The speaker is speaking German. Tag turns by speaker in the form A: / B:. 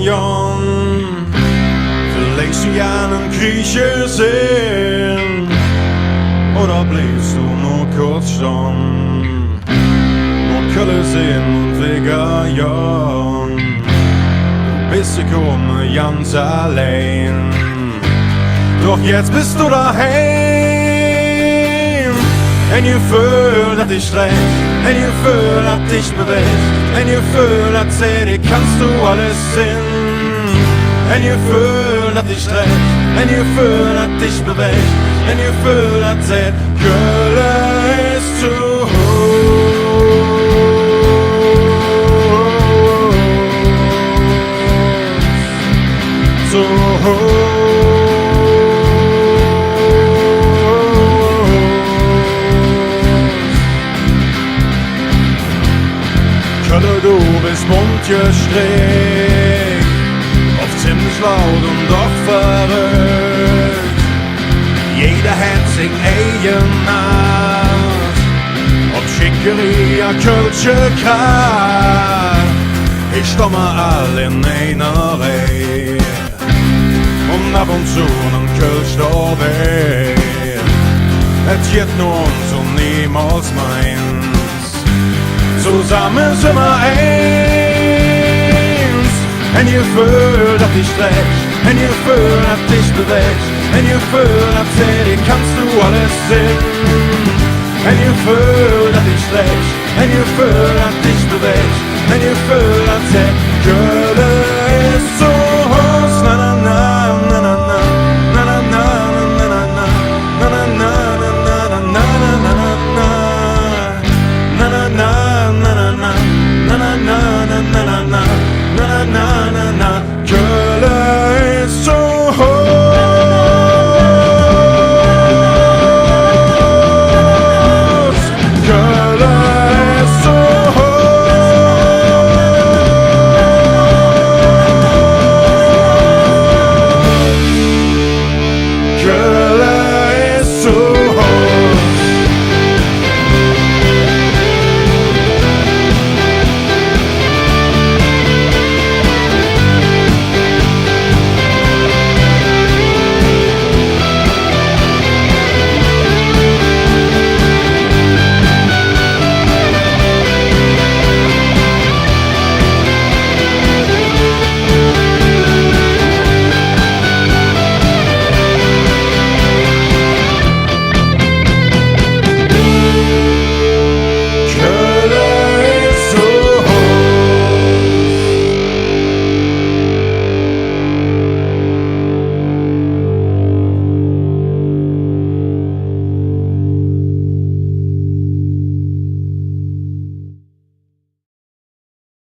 A: Jon. Verlegst du ja einen Grieche sehen, oder bliebst du nur kurz schon? Nur Kölle sehen und Vega Jon. Du bist gekommen ganz allein, doch jetzt bist du daheim. Ein Gefühl, das dich trägt, ein Gefühl, das dich bewegt, ein Gefühl, das sagt, kannst du alles sehen. Ein Gefühl, das dich trägt, ein Gefühl, das dich bewegt, ein Gefühl, das sagt, Kölle ist zu Huss. Zu Huss. Kölle, du bist bunt gestrickt, oft ziemlich laut und doch verrückt. Jeder hat sich eigen Art, ob Schickeria, Kölsche, Kart. Ich stomme all in einer Reihe und ab und zu einen Kölsch dabei. Es geht nur uns und niemals meins. Zusammen sind wir eins. Ein Gefühl, das dich trägt, ein Gefühl, das dich bewegt, ein Gefühl, das sagt, kannst du alles sehen. Ein Gefühl, das dich trägt, ein Gefühl, das dich bewegt, ein Gefühl, das sagt, Kölle ist zu Huss. Na na na na na na na na na na na na na na na na na na na na.